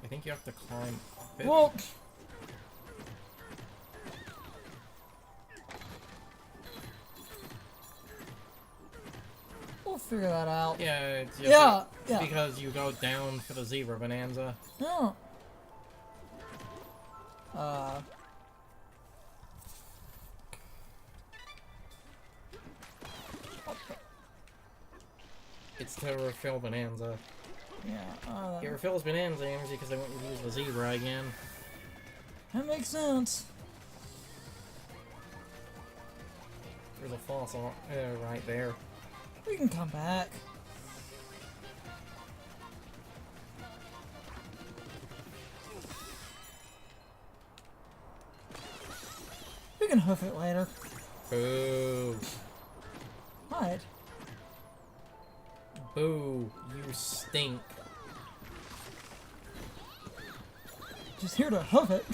I think you have to climb up it. Well, we'll figure that out. Yeah, it's just Yeah. because you go down for the zebra bonanza. Yeah. It's to refill bonanza. Yeah. It refills bonanza energy because they want you to use the zebra again. That makes sense. There's a fossil right there. We can come back. We can hoof it later. Boo. What? Boo. You stink. Just here to hoof it.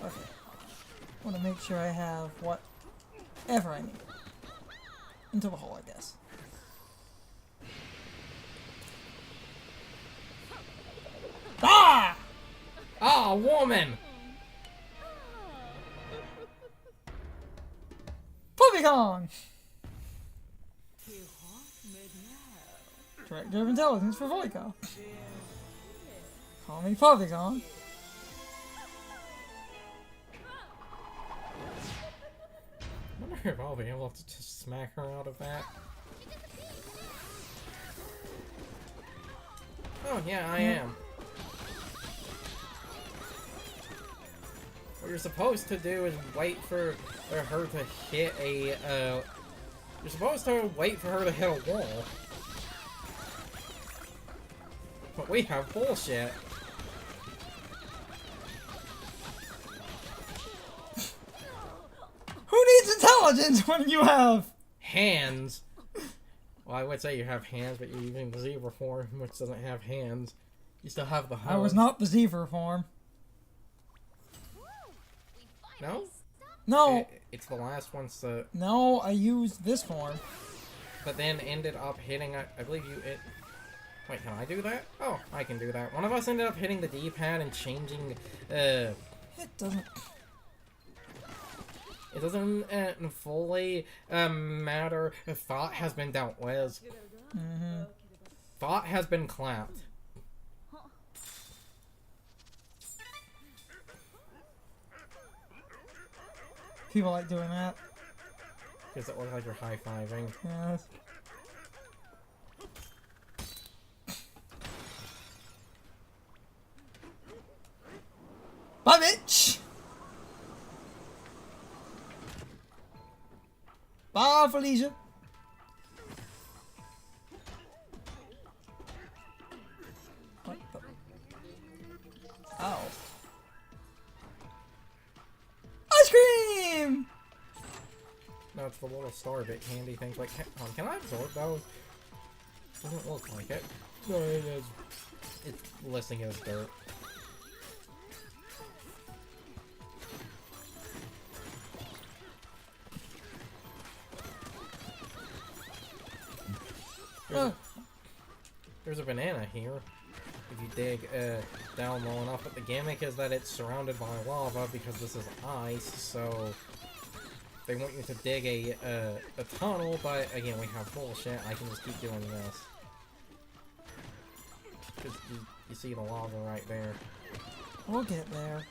Okay. Want to make sure I have whatever I need. Into the hole, I guess. Ah! Ah, woman! Polygon! Director of Intelligence for Voico. Call me Polygon. I wonder if I'll be able to just smack her out of that. Oh, yeah, I am. What you're supposed to do is wait for her to hit a, you're supposed to wait for her to hit a wall. But we have bullshit. Who needs intelligence when you have Hands. Well, I would say you have hands, but you're using the zebra form, which doesn't have hands. You still have the I was not the zebra form. No? No. It's the last one, so... No, I used this form. But then ended up hitting, I believe you... Wait, can I do that? Oh, I can do that. One of us ended up hitting the D-pad and changing, It doesn't... It doesn't fully matter if thought has been dealt with. Mm-hmm. Thought has been clapped. People like doing that. Does it look like you're high-fiving? Yes. Bye, bitch! Bye, Felicia! What the... Ow. Ice cream! No, it's the little star bit candy things. Like, can I absorb those? Doesn't look like it. No, it is. It's listing it as dirt. There's a banana here. If you dig down low enough, but the gimmick is that it's surrounded by lava because this is ice, so they want you to dig a tunnel, but again, we have bullshit. I can just keep doing this. Because you see the lava right there. We'll get there.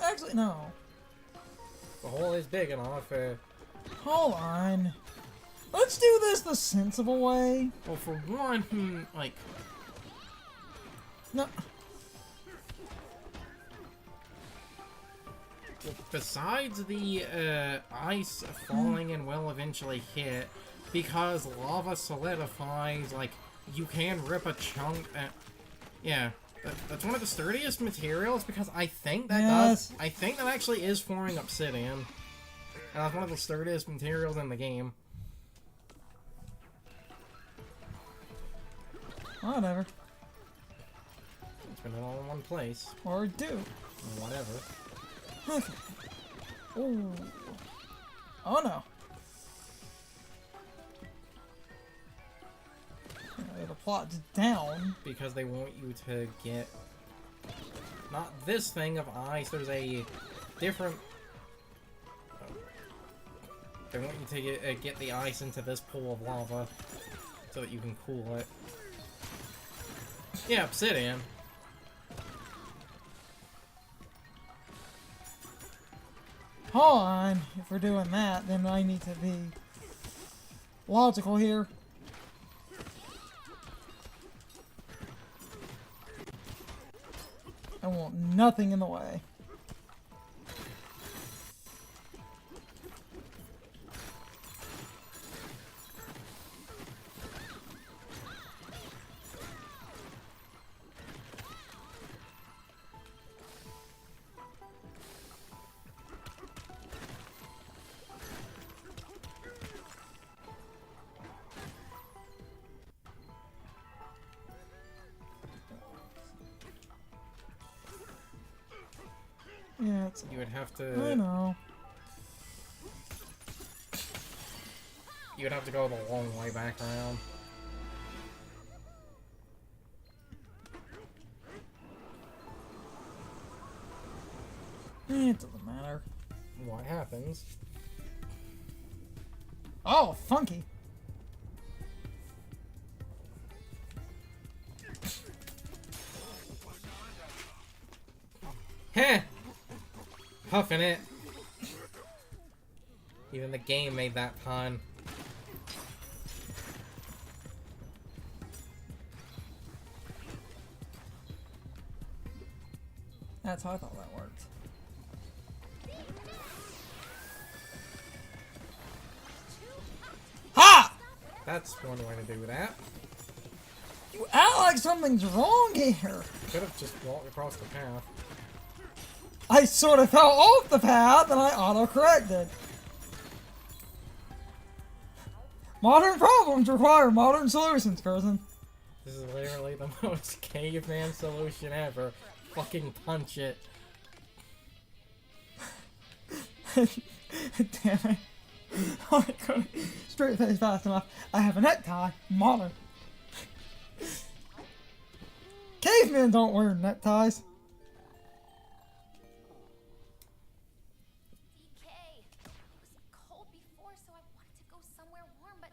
Actually, no. The hole is big enough. Hold on. Let's do this the sensible way. Well, for one, like... No. Besides the ice falling and will eventually hit, because lava solidifies, like, you can rip a chunk at... Yeah. That's one of the sturdiest materials because I think that does. I think that actually is forming obsidian. And that's one of the sturdiest materials in the game. Whatever. It's been all in one place. Or do. Whatever. Okay. Ooh. Oh no. The plot down. Because they want you to get... Not this thing of ice, there's a different... They want you to get the ice into this pool of lava so that you can cool it. Yeah, obsidian. Hold on. If we're doing that, then I need to be logical here. I want nothing in the way. Yeah, it's... You would have to... I know. You would have to go the long way back around. It doesn't matter. What happens? Oh, funky. Heh! Huffing it. Even the game made that pun. That's how I thought that worked. Ha! That's one way to do that. You act like something's wrong here. Could have just walked across the path. I sort of fell off the path and I auto-corrected. Modern problems require modern solutions, person. This is literally the most caveman solution ever. Fucking punch it. Damn it. Oh, I couldn't straight face fast enough. I have a necktie. Modern. Cavemen don't wear neckties. DK, it was cold before, so I wanted to go somewhere warm, but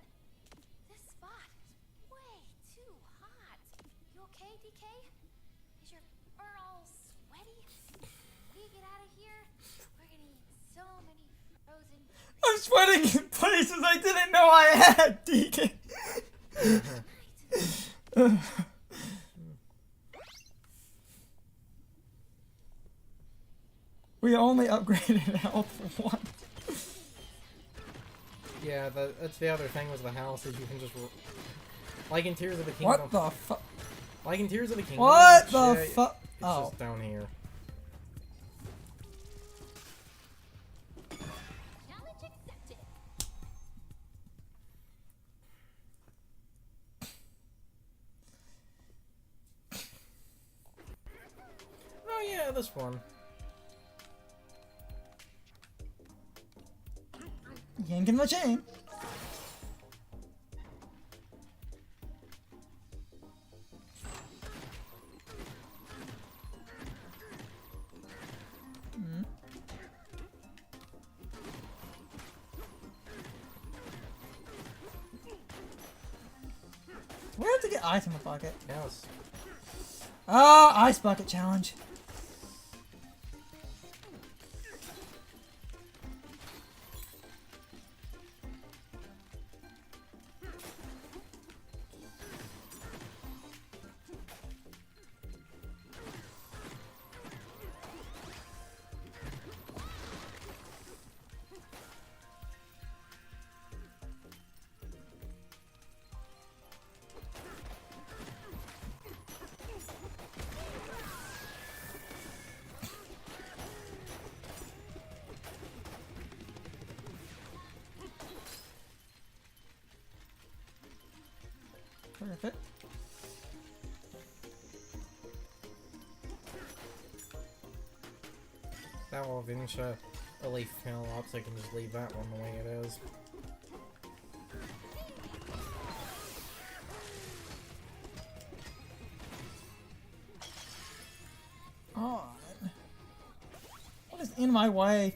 this spot is way too hot. You okay, DK? Is your fur all sweaty? When we get out of here, we're gonna eat so many frozen. I'm sweating in places I didn't know I had, DK. We only upgraded health once. Yeah, that's the other thing with the house is you can just... Like in Tears of the Kingdom. What the fuck? Like in Tears of the Kingdom. What the shit, fuck? It's Oh. just down here. Challenge accepted. Oh yeah, this one. Yanking the chain. We have to get ice in the bucket. Yes. Ah, ice bucket challenge. Perfect. That will eventually fill up, so I can just leave that one the way it is. On. What is in my way?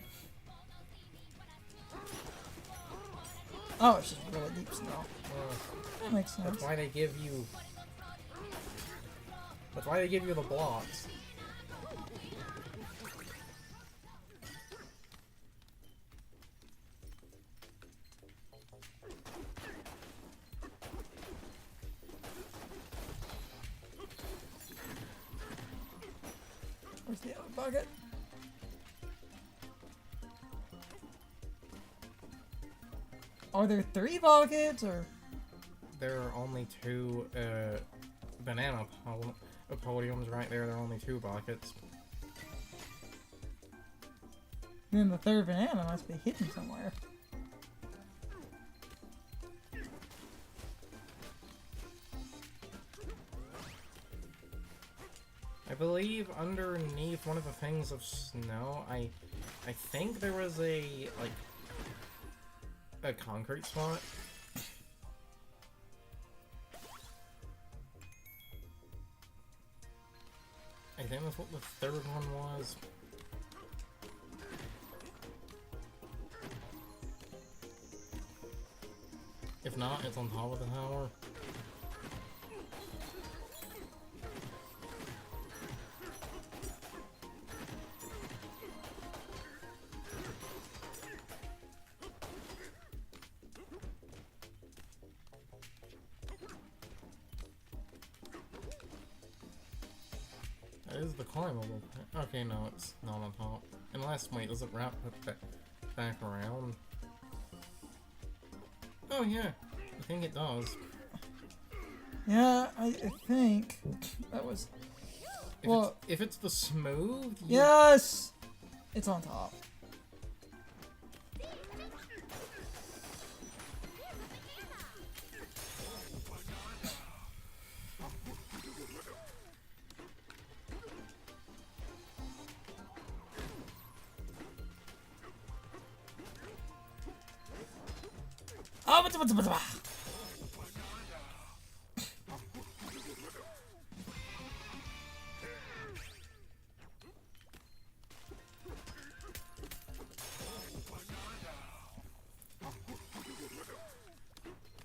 Oh, it's just really deep snow. That makes sense. That's why they give you... That's why they give you the blocks. Where's the other bucket? Are there 3 buckets, or? There are only 2 banana podiums right there. There are only 2 buckets. Then the 3rd banana must be hidden somewhere. I believe underneath one of the things of snow, I think there was a concrete spot. I think that's what the 3rd one was. If not, it's on top of the tower. That is the climbable. Okay, no, it's not on top. Unless, wait, does it wrap it back around? Oh yeah, I think it does. Yeah, I think that was. Well, If it's the smooth, yes, it's on top. Oh,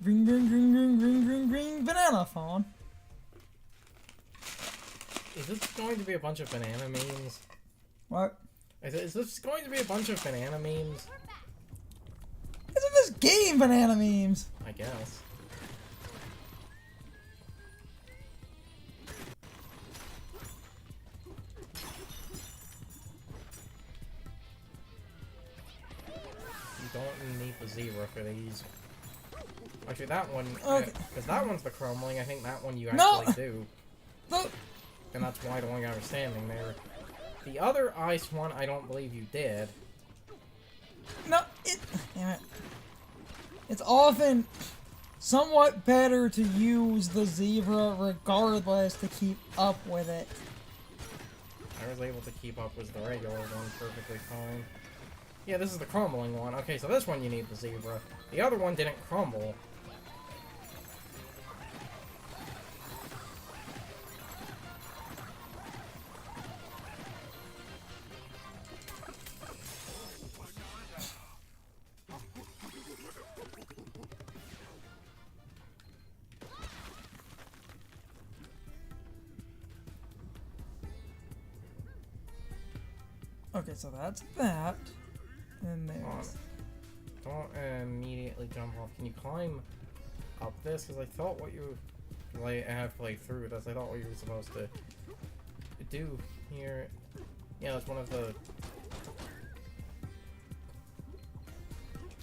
green, green, green, green, green, green, green banana phone. Is this going to be a bunch of banana memes? What? Is this going to be a bunch of banana memes? Isn't this game banana memes? I guess. You don't need the zebra for these. Actually, that one, because that one's the crumbling, I think that one you actually do. No. And that's why the one guy was standing there. The other ice one, I don't believe you did. No, damn it. It's often somewhat better to use the zebra regardless to keep up with it. I was able to keep up with the regular one perfectly fine. Yeah, this is the crumbling one. Okay, so this one you need the zebra. The other one didn't crumble. Okay, so that's that. And there's... Don't immediately jump off. Can you climb up this? Because I thought what you... I have played through this. I thought what you were supposed to do here... Yeah, that's one of the...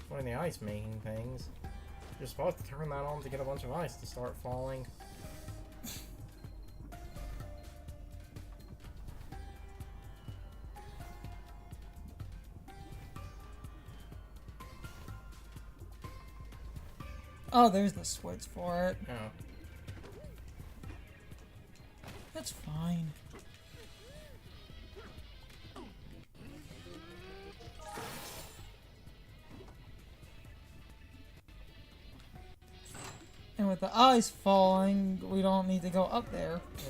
One of the ice making things. You're supposed to turn that on to get a bunch of ice to start falling. Oh, there's the switch for it. Oh. That's fine. with the ice falling, we don't need to go up there. Yes.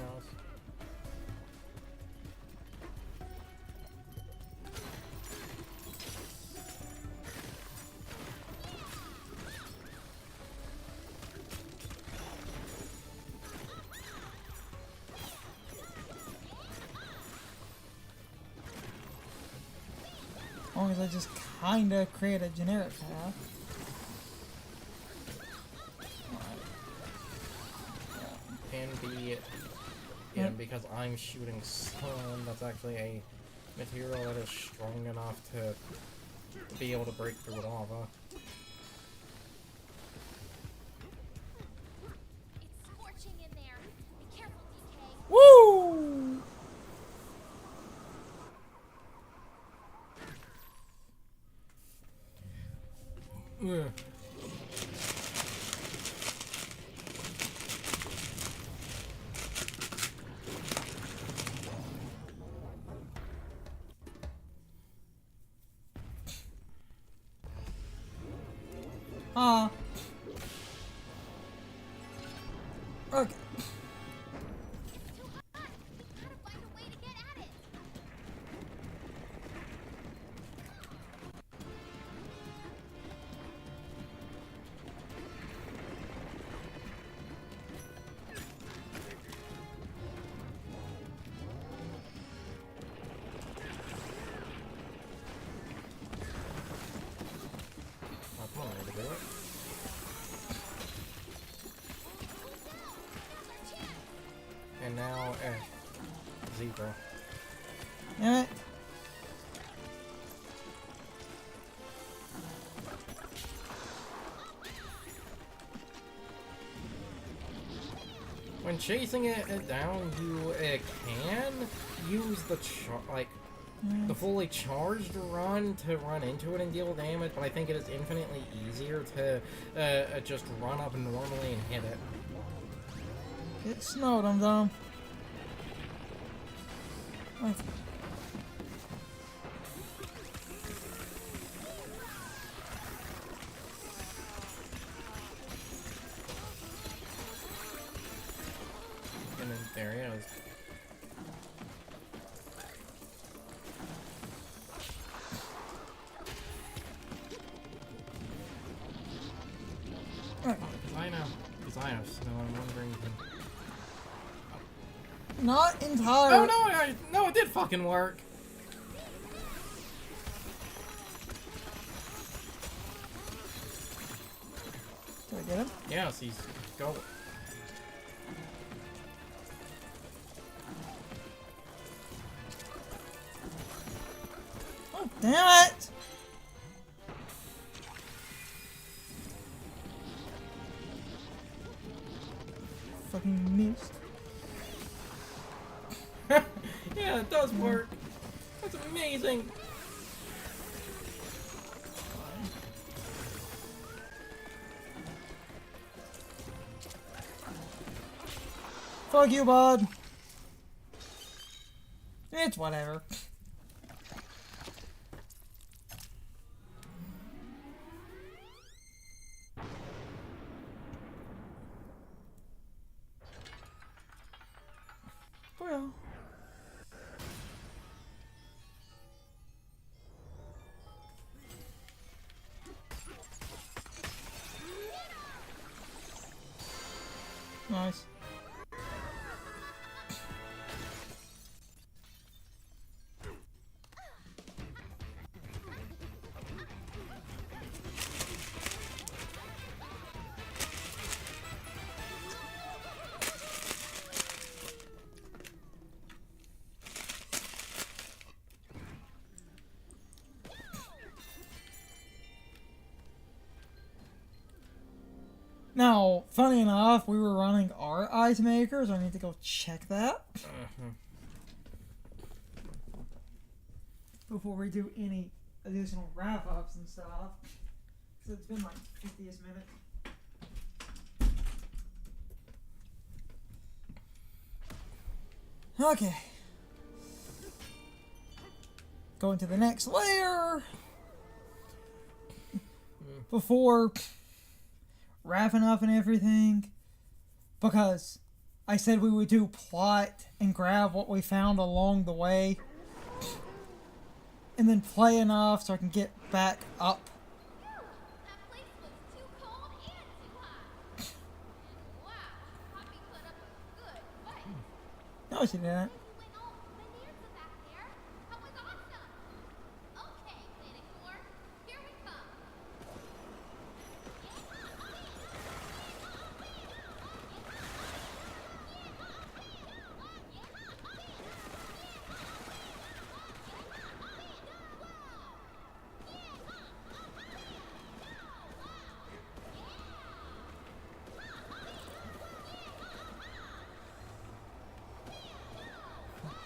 As long as I just kinda create a generic path. And because I'm shooting stone, that's actually a material that is strong enough to be able to break through lava. It's scorching in there. Be careful, DK. Woo! Ugh. Okay. Too hot. Gotta find a way to get at it. Oh, come on, I can do it. And now, zebra. Damn it. When chasing it down, you can use the the fully charged run to run into it and deal damage, but I think it is infinitely easier to just run up normally and hit it. It snowed, I'm done. Okay. And then there he is. Because I have snow, I'm wondering if... Not entirely. Oh, no, it did fucking work! Did I get him? Yes, he's going. Oh, damn it! Fucking missed. Yeah, it does work. That's amazing. Fuck you, bud. It's whatever. Well. Nice. Now, funny enough, we were running our ice makers. I need to go check that before we do any additional wrap-ups and stuff. So it's been like 50th minute. Okay. Going to the next layer before wrapping up and everything. because I said we would do plot and grab what we found along the way and then play enough so I can get back up. That place was too cold and too hot. And wow, Poppy put up a good fight. No, she didn't. You went all Bananza back there. That was awesome. Okay, Planet Core, here we come.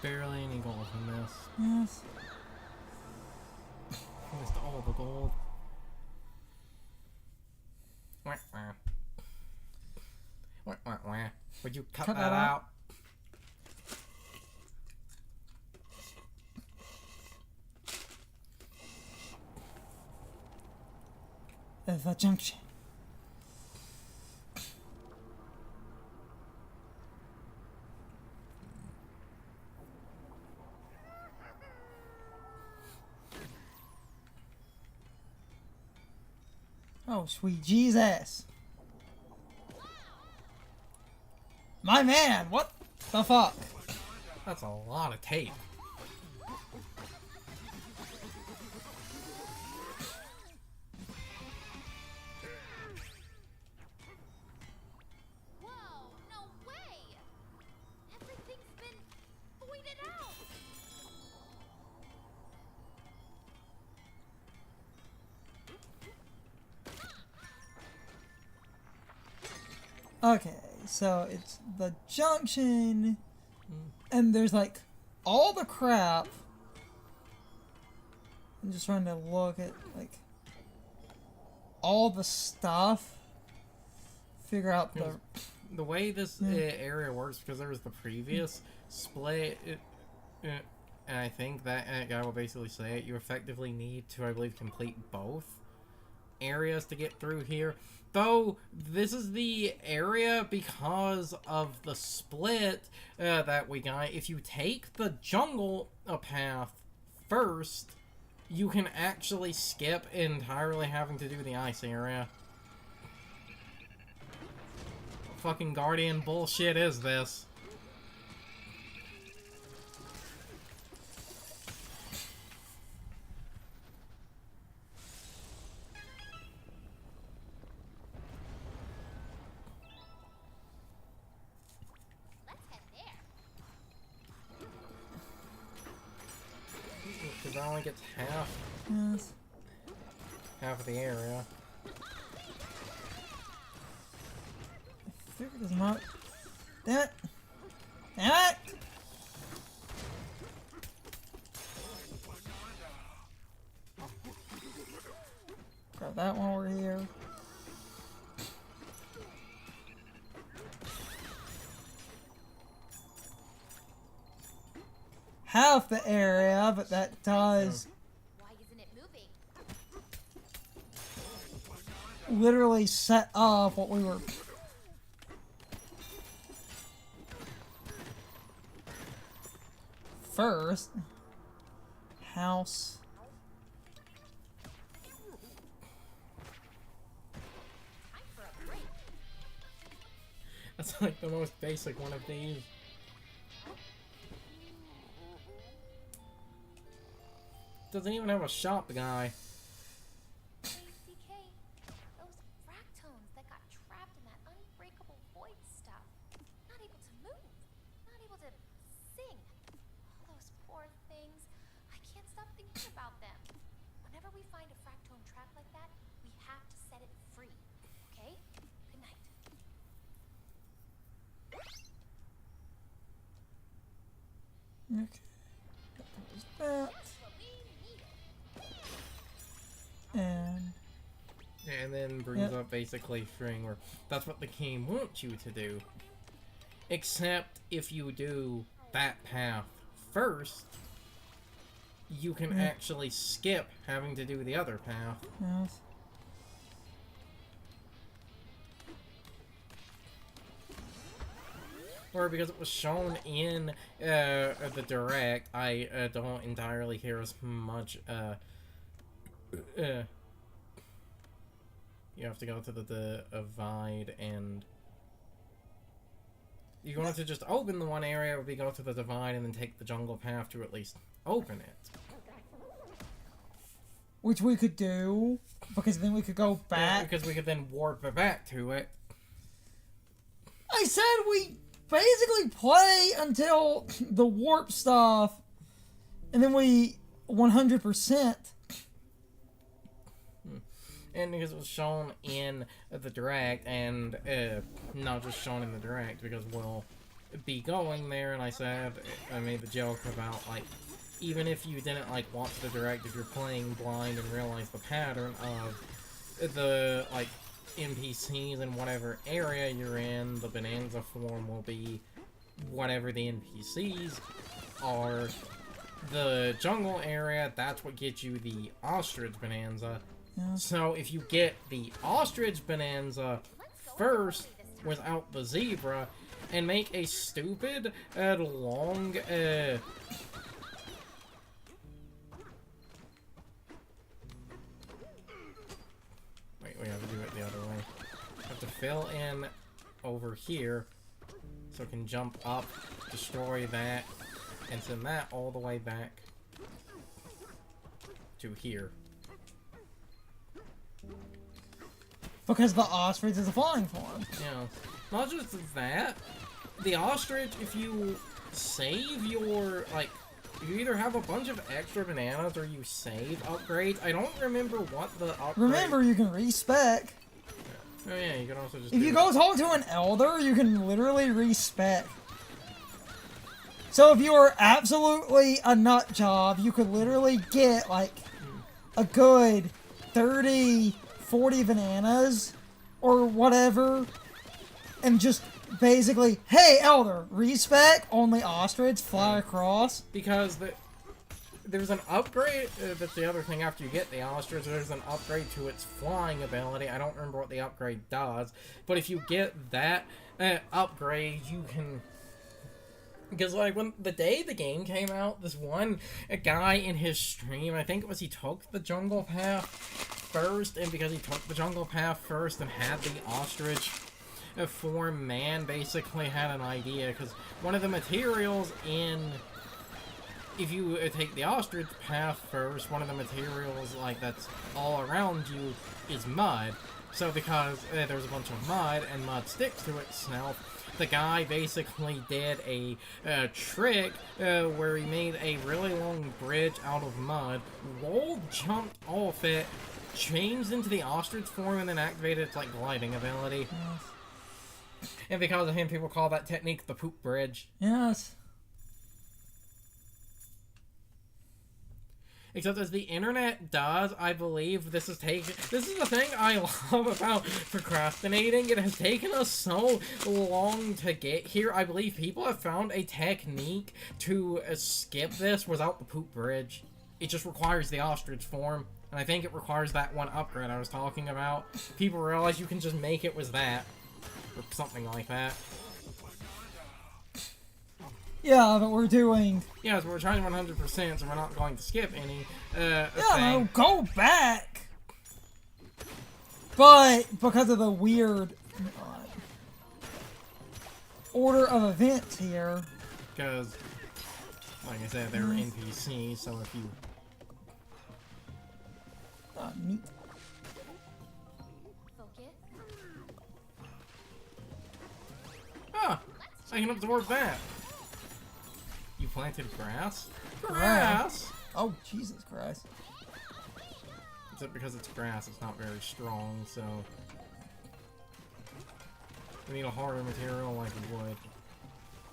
Barely any gold in this. Yes. Missed all the gold. Wah, wah. Wah, wah, wah. Would you cut that out? The junction. Oh, sweet Jesus. My man, what the fuck? That's a lot of tape. Whoa, no way! Everything's been voided out. Okay, so it's the junction, and there's like all the crap. I'm just trying to look at like all the stuff, figure out the. The way this area works, because there was the previous split, and I think that guy will basically say it, you effectively need to, I believe, complete both areas to get through here. Though, this is the area because of the split that we got. If you take the jungle path first, you can actually skip entirely having to do the ice area. Fucking Guardian bullshit is this? Let's head there. Because that only gets Yes. half of the area. I figured it's not. Damn it! Damn it! Grab that one over here. Half the area, but that does Why isn't it moving? literally set up what we were. First, house. Time for a break. That's like the most basic one of these. Doesn't even have a shop, guy. Hey, DK, those fractones that got trapped in that unbreakable void stuff. Not able to move. Not able to sing. All those poor things. I can't stop thinking about them. Whenever we find a fractone trapped like that, we have to set it free. Okay? Good night. Okay. That. That's what we needed. And And then brings up basically freeing where that's what the game wants you to do. Except if you do that path first, you can actually skip having to do the other path. yes. or because it was shown in the direct, I don't entirely care as much. You have to go to the divide, and you want to just open the one area, or we go to the divide and then take the jungle path to at least open it. Which we could do, because then we could go back. Yeah, because we could then warp back to it. I said we basically play until the warp stuff, and then we 100%. And because it was shown in the direct, and not just shown in the direct, because we'll be going there, and I made the joke about, like, even if you didn't, like, watch the direct, if you're playing blind and realize the pattern of the, like, NPCs in whatever area you're in, the Bananza form will be whatever the NPCs are. The jungle area, that's what gets you the ostrich Bananza. Yeah. So if you get the ostrich Bananza first without the zebra, and make a stupid, long, Wait, we have to do it the other way. Have to fill in over here, so it can jump up, destroy that, and send that all the way back to here. Because the ostrich is a flying form. Yeah. Not just that, the ostrich, if you save your, like, you either have a bunch of extra bananas or you save upgrades. I don't remember what the upgrade... Remember, you can respec. Oh yeah, you can also just If you go talk to an elder, you can literally respec. So if you are absolutely a nut job, you could literally get, like, a good 30, 40 bananas, or whatever, and just basically, hey, elder, respec, only ostrich, fly across. Because there's an upgrade, that's the other thing after you get the ostrich, there's an upgrade to its flying ability. I don't remember what the upgrade does, but if you get that upgrade, you can... Because, like, when the day the game came out, this one guy in his stream, I think it was he took the jungle path first, and because he took the jungle path first and had the ostrich form, man basically had an idea, because one of the materials in... If you take the ostrich path first, one of the materials, like, that's all around you is mud. So because there's a bunch of mud, and mud sticks to itself, the guy basically did a trick where he made a really long bridge out of mud, rolled, jumped off it, changed into the ostrich form, and then activated its, like, gliding ability. Yes. And because of him, people call that technique the poop bridge. Yes. Except as the internet does, I believe this is the thing I love about procrastinating. It has taken us so long to get here. I believe people have found a technique to skip this without the poop bridge. It just requires the ostrich form. And I think it requires that one upgrade I was talking about. People realize you can just make it with that. Or something like that. Yeah, but we're doing... Yeah, so we're trying 100%, so we're not going to skip any Yeah, thing. no, go back! But, because of the weird order of events here... Because, like I said, they're NPCs, so if you... neat. Focus. Ah! I can absorb that! You planted grass? Grass? Oh, Jesus Christ. Except because it's grass, it's not very strong, so... We need a harder material like wood.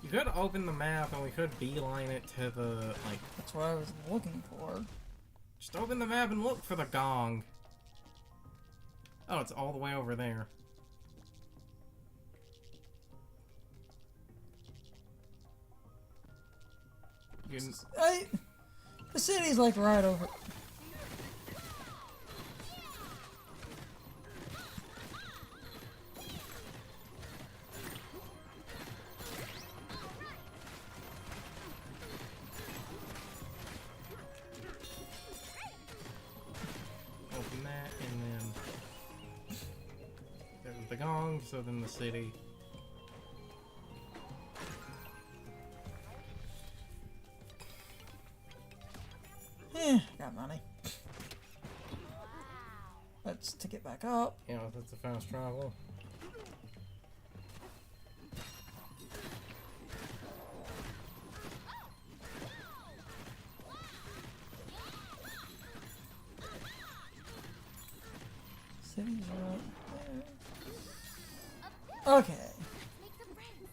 You could open the map and we could beeline it to the, like... That's what I was looking for. Just open the map and look for the gong. Oh, it's all the way over there. You can... The city's like right over... the gong, so then the city. Got money. Let's tick it back up. Yeah, that's a fast travel. City's right there. Okay. Make some friends.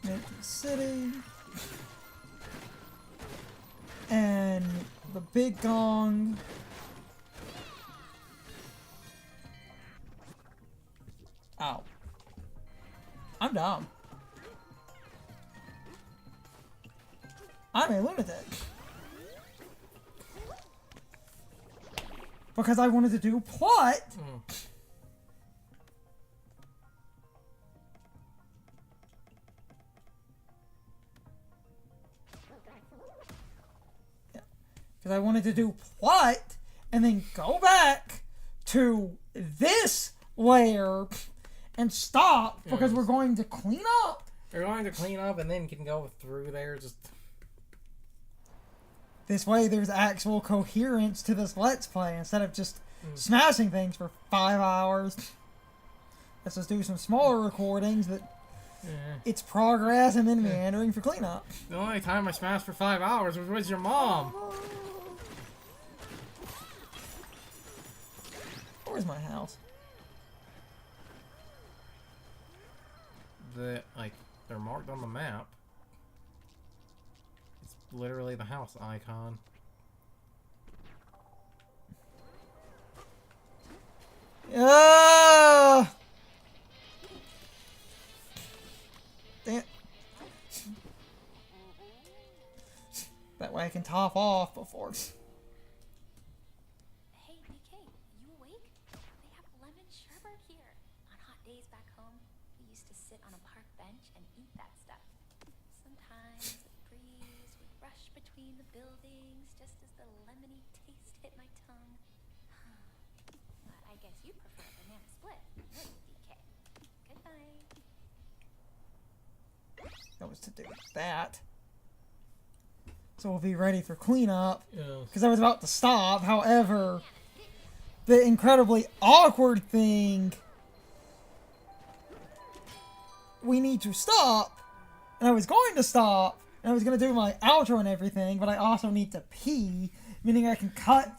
Make the city. And the big gong. Ow. I'm dumb. I'm a lunatic. Because I wanted to do plot. Yeah. Because I wanted to do plot and then go back to this layer and stop because we're going to clean up. We're going to clean up and then can go through there just... This way there's actual coherence to this Let's Play instead of just smashing things for 5 hours. Let's just do some smaller recordings that it's progress and then meandering for cleanup. The only time I smashed for 5 hours was with your mom. Where's my house? They're marked on the map. It's literally the house icon. Ah! Damn. That way I can top off before. Hey, DK, you awake? They have lemon sherbet here. On hot days back home, we used to sit on a park bench and eat that stuff. Sometimes a breeze would rush between the buildings just as the lemony taste hit my tongue. But I guess you prefer banana split, wouldn't you, DK? Good night. That was to do with that. So we'll be ready for cleanup. Yeah. Because I was about to stop. However, the incredibly awkward thing, we need to stop. And I was going to stop. And I was going to do my outro and everything. But I also need to pee. Meaning I can cut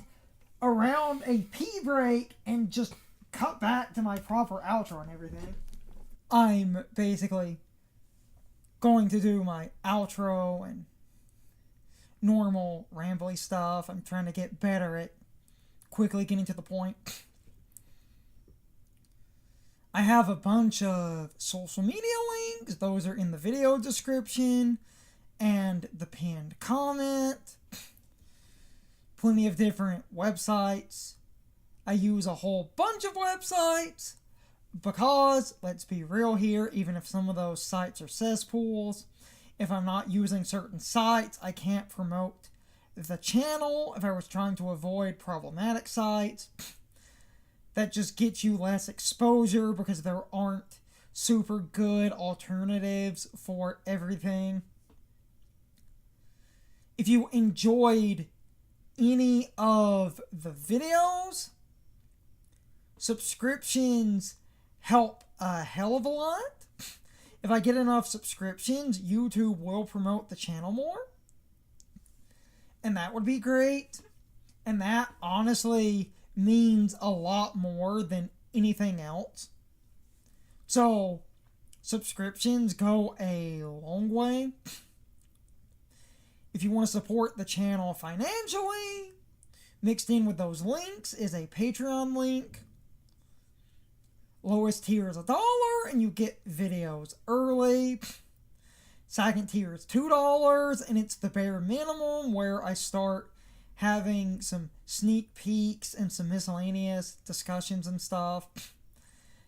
around a pee break and just cut back to my proper outro and everything. I'm basically going to do my outro and normal rambly stuff. I'm trying to get better at quickly getting to the point. I have a bunch of social media links. Those are in the video description and the pinned comment. Plenty of different websites. I use a whole bunch of websites because, let's be real here, even if some of those sites are cesspools, if I'm not using certain sites, I can't promote the channel if I was trying to avoid problematic sites. That just gets you less exposure because there aren't super good alternatives for everything. If you enjoyed any of the videos, subscriptions help a hell of a lot. If I get enough subscriptions, YouTube will promote the channel more. And that would be great. And that honestly means a lot more than anything else. So, subscriptions go a long way. If you want to support the channel financially, mixed in with those links is a Patreon link. Lowest tier is $1 and you get videos early. Second tier is $2 and it's the bare minimum where I start having some sneak peeks and some miscellaneous discussions and stuff.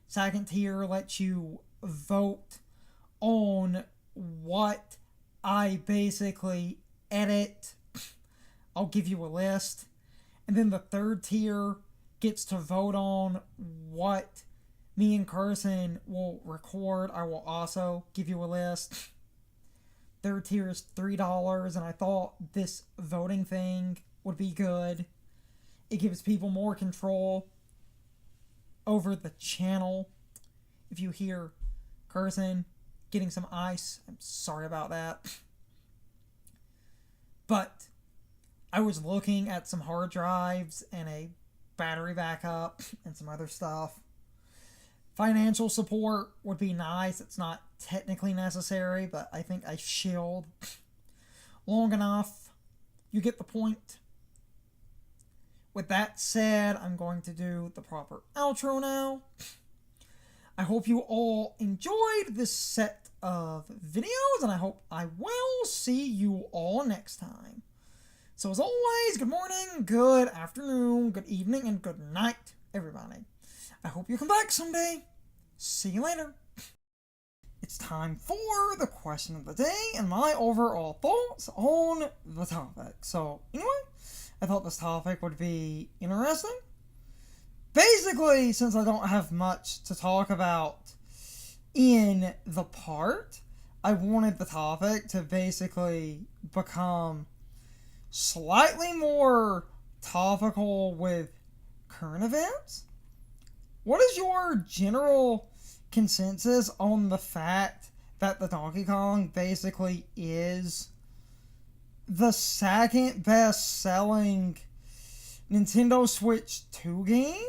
Second tier lets you vote on what I basically edit. I'll give you a list. And then the third tier gets to vote on what me and Carson will record. I will also give you a list. Third tier is $3, and I thought this voting thing would be good. It gives people more control over the channel. If you hear Carson getting some ice, I'm sorry about that. But I was looking at some hard drives and a battery backup and some other stuff. Financial support would be nice. It's not technically necessary, but I think I shilled long enough. You get the point. With that said, I'm going to do the proper outro now. I hope you all enjoyed this set of videos, and I hope I will see you all next time. So as always, good morning, good afternoon, good evening, and good night, everybody. I hope you come back someday. See you later. It's time for the question of the day and my overall thoughts on the topic. So anyway, I thought this topic would be interesting. Basically, since I don't have much to talk about in the part, I wanted the topic to basically become slightly more topical with current events. What is your general consensus on the fact that the Donkey Kong basically is the second best selling Nintendo Switch 2 game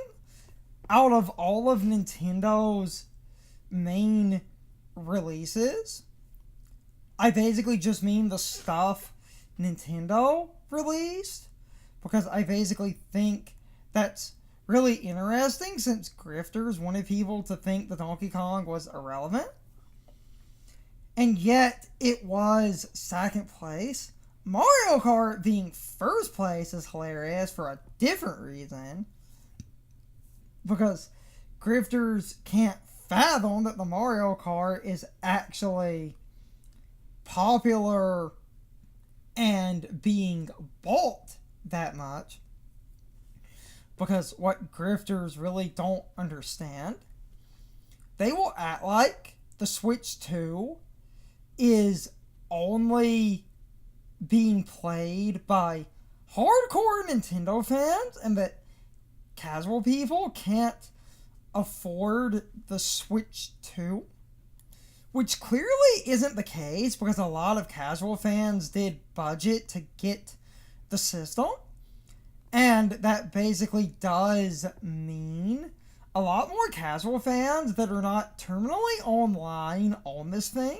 out of all of Nintendo's main releases? I basically just mean the stuff Nintendo released, because I basically think that's really interesting since grifters wanted people to think the Donkey Kong was irrelevant. And yet it was second place. Mario Kart being first place is hilarious for a different reason, because grifters can't fathom that the Mario Kart is actually popular and being bought that much. Because what grifters really don't understand, they will act like the Switch 2 is only being played by hardcore Nintendo fans and that casual people can't afford the Switch 2. Which clearly isn't the case, because a lot of casual fans did budget to get the system. And that basically does mean a lot more casual fans that are not terminally online on this thing.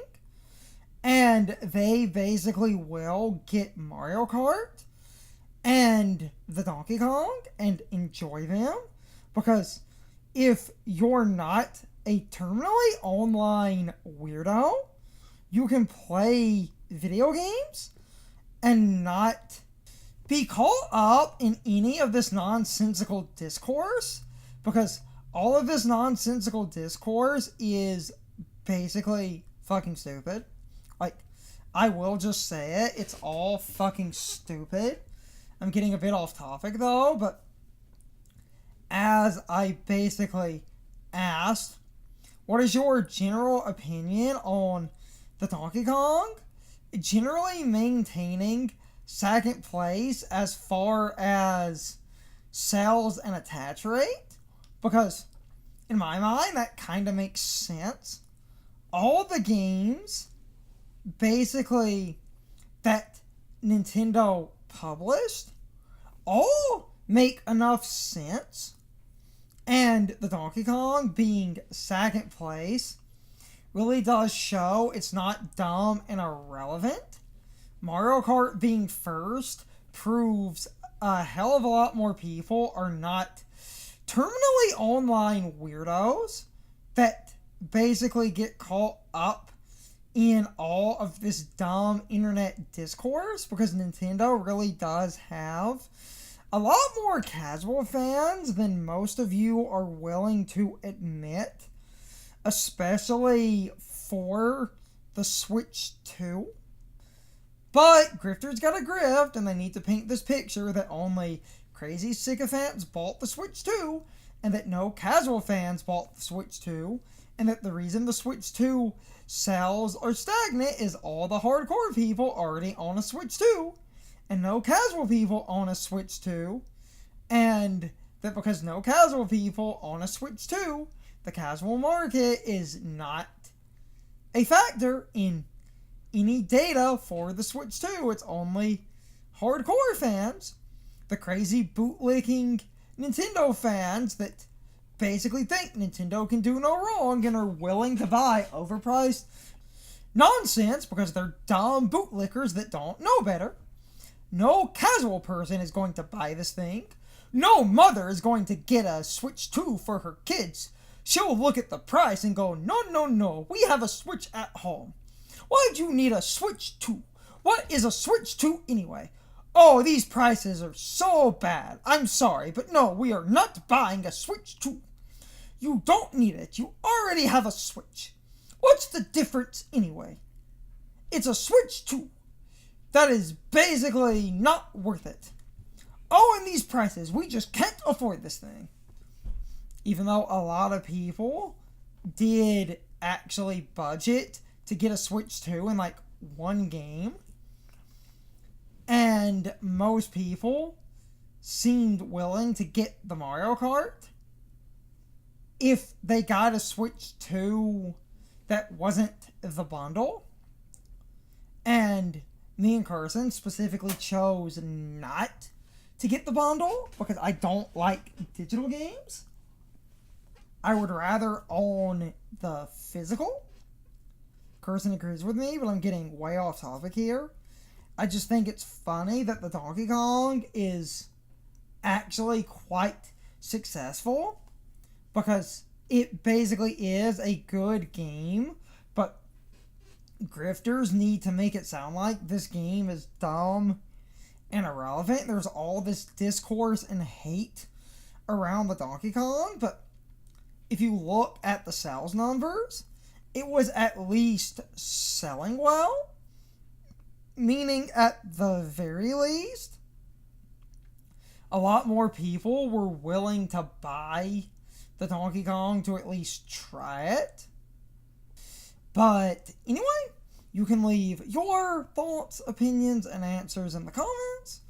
And they basically will get Mario Kart and the Donkey Kong and enjoy them. Because if you're not a terminally online weirdo, you can play video games and not be caught up in any of this nonsensical discourse, because all of this nonsensical discourse is basically fucking stupid. Like, I will just say it, it's all fucking stupid. I'm getting a bit off topic though, but as I basically asked, what is your general opinion on the Donkey Kong generally maintaining second place as far as sales and attach rate? Because in my mind that kind of makes sense. All the games basically that Nintendo published all make enough sense, and the Donkey Kong being second place really does show it's not dumb and irrelevant. Mario Kart being first proves a hell of a lot more people are not terminally online weirdos that basically get caught up in all of this dumb internet discourse, because Nintendo really does have a lot more casual fans than most of you are willing to admit, especially for the Switch 2. But grifters gotta grift, and they need to paint this picture that only crazy sycophants bought the Switch 2, and that no casual fans bought the Switch 2, and that the reason the Switch 2 sales are stagnant is all the hardcore people already own a Switch 2, and no casual people own a Switch 2, and that because no casual people own a Switch 2, the casual market is not a factor in any data for the Switch 2. It's only hardcore fans, the crazy bootlicking Nintendo fans that basically think Nintendo can do no wrong and are willing to buy overpriced nonsense because they're dumb bootlickers that don't know better. No casual person is going to buy this thing. No mother is going to get a Switch 2 for her kids. She'll look at the price and go, no, no, no, we have a Switch at home. Why'd you need a Switch 2? What is a Switch 2 anyway? Oh, these prices are so bad. I'm sorry, but no, we are not buying a Switch 2. You don't need it. You already have a Switch. What's the difference anyway? It's a Switch 2. That is basically not worth it. Oh, and these prices, we just can't afford this thing. Even though a lot of people did actually budget to get a Switch 2 in like one game, and most people seemed willing to get the Mario Kart if they got a Switch 2 that wasn't the bundle. And me and Carson specifically chose not to get the bundle because I don't like digital games. I would rather own the physical. Carson agrees with me, but I'm getting way off topic here. I just think it's funny that the Donkey Kong is actually quite successful because it basically is a good game, but grifters need to make it sound like this game is dumb and irrelevant. There's all this discourse and hate around the Donkey Kong, but if you look at the sales numbers, it was at least selling well, meaning at the very least, a lot more people were willing to buy the Donkey Kong to at least try it. But anyway, you can leave your thoughts, opinions, and answers in the comments,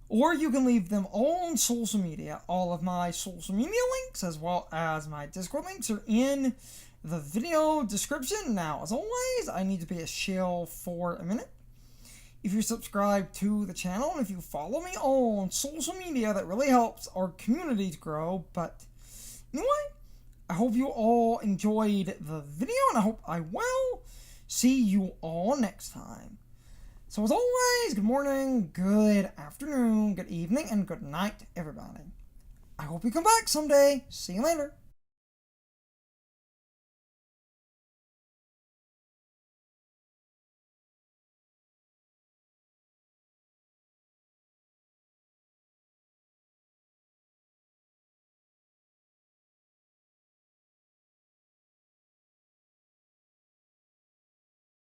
or you can leave them on social media. All of my social media links, as well as my Discord links, are in the video description. Now, as always, I need to be a shill for a minute. If you subscribe to the channel and if you follow me on social media, that really helps our community to grow. But anyway, I hope you all enjoyed the video, and I hope I will see you all next time. So as always, good morning, good afternoon, good evening, and good night, everybody. I hope you come back someday. See you later.